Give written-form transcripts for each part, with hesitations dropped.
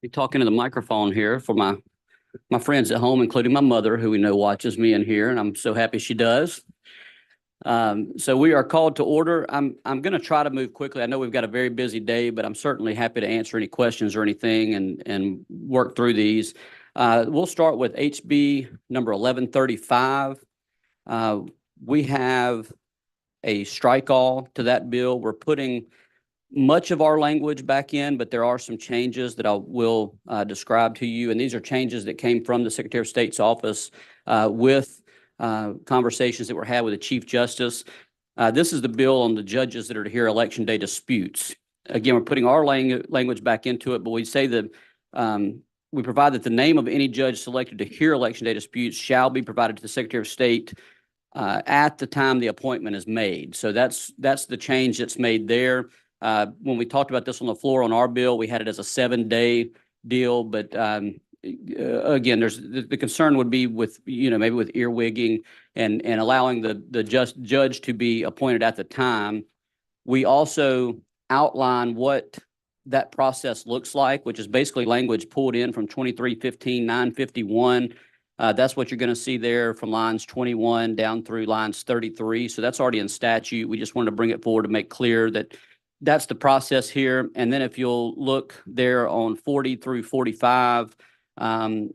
Be talking to the microphone here for my friends at home, including my mother, who we know watches me in here, and I'm so happy she does. So we are called to order. I'm going to try to move quickly. I know we've got a very busy day, but I'm certainly happy to answer any questions or anything and work through these. We'll start with HB number 1135. We have a strike all to that bill. We're putting much of our language back in, but there are some changes that I will describe to you. And these are changes that came from the Secretary of State's office with conversations that were had with the Chief Justice. This is the bill on the judges that are to hear election day disputes. Again, we're putting our language back into it, but we say that we provide that the name of any judge selected to hear election day disputes shall be provided to the Secretary of State at the time the appointment is made. So that's the change that's made there. When we talked about this on the floor on our bill, we had it as a 7-day deal, but again, there's the concern would be with, maybe with earwigging and allowing the judge to be appointed at the time. We also outline what that process looks like, which is basically language pulled in from 2315-951. That's what you're going to see there from lines 21 down through lines 33. So that's already in statute. We just wanted to bring it forward to make clear that that's the process here. And then if you'll look there on 40 through 45,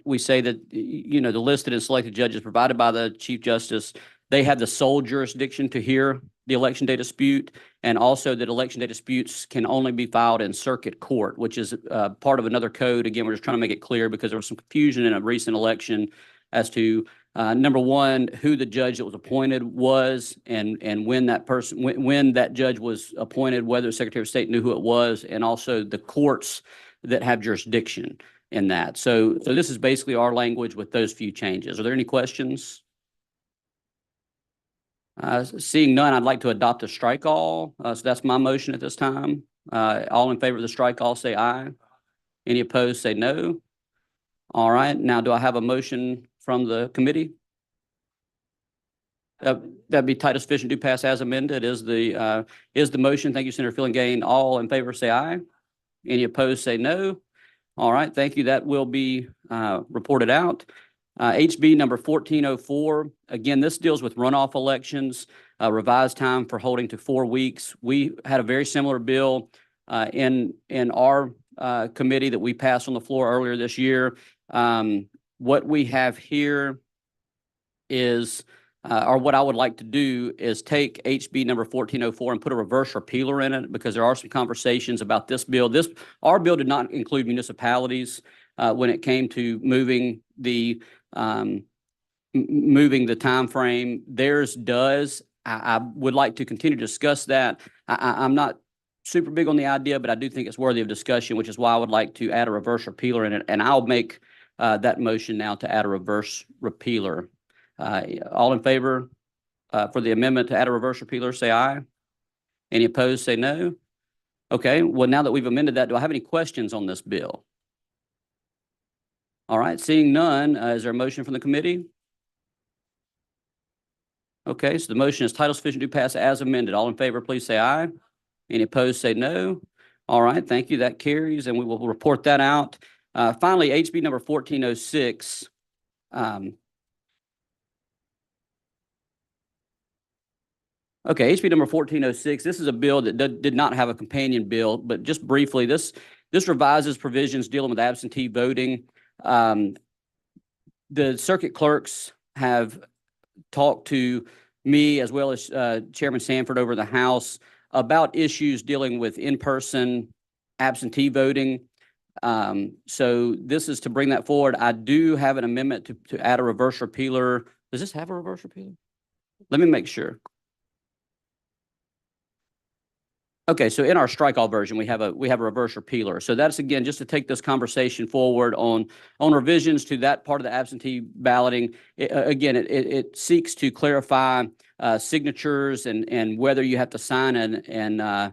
we say that, the listed and selected judges provided by the Chief Justice, they have the sole jurisdiction to hear the election day dispute, and also that election day disputes can only be filed in circuit court, which is part of another code. Again, we're just trying to make it clear because there was some confusion in a recent election as to number one, who the judge that was appointed was, and when that person, when that judge was appointed, whether the Secretary of State knew who it was, and also the courts that have jurisdiction in that. So this is basically our language with those few changes. Are there any questions? Seeing none, I'd like to adopt a strike all. So that's my motion at this time. All in favor of the strike all, say aye. Any opposed, say no. All right. Now, do I have a motion from the committee? That'd be Titus Fish and do pass as amended is the motion. Thank you, Senator Fillingane. All in favor, say aye. Any opposed, say no. All right. Thank you. That will be reported out. HB number 1404. Again, this deals with runoff elections, revised time for holding to 4 weeks. We had a very similar bill in our committee that we passed on the floor earlier this year. What we have here is, or what I would like to do is take HB number 1404 and put a reverse repealer in it, because there are some conversations about this bill. Our bill did not include municipalities when it came to moving the time frame. Theirs does. I would like to continue to discuss that. I'm not super big on the idea, but I do think it's worthy of discussion, which is why I would like to add a reverse repealer in it. And I'll make that motion now to add a reverse repealer. All in favor for the amendment to add a reverse repealer, say aye. Any opposed, say no. Okay, well, now that we've amended that, do I have any questions on this bill? All right, seeing none, is there a motion from the committee? Okay, so the motion is title sufficient to pass as amended. All in favor, please say aye. Any opposed, say no. All right, thank you. That carries, and we will report that out. Finally, HB number 1406. Okay, HB number 1406. This is a bill that did not have a companion bill, but just briefly, this revises provisions dealing with absentee voting. The circuit clerks have talked to me as well as Chairman Sanford over the House about issues dealing with in-person absentee voting. So this is to bring that forward. I do have an amendment to add a reverse repealer. Does this have a reverse repealer? Let me make sure. Okay, so in our strike all version, we have a reverse repealer. So that's, again, just to take this conversation forward on revisions to that part of the absentee balloting. It seeks to clarify signatures and whether you have to sign an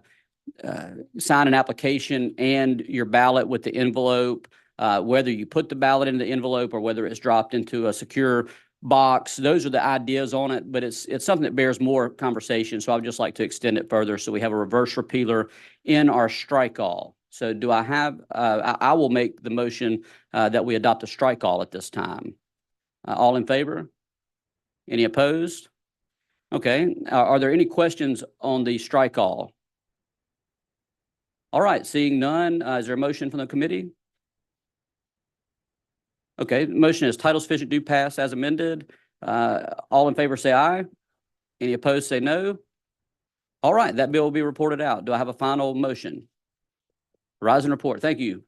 application and your ballot with the envelope, whether you put the ballot in the envelope or whether it's dropped into a secure box. Those are the ideas on it, but it's something that bears more conversation. So I would just like to extend it further. So we have a reverse repealer in our strike all. So do I have, I will make the motion that we adopt a strike all at this time. All in favor? Any opposed? Okay, are there any questions on the strike all? All right, seeing none, is there a motion from the committee? Okay, the motion is title sufficient do pass as amended. All in favor say aye. Any opposed say no. All right, that bill will be reported out. Do I have a final motion? Rise and report. Thank you.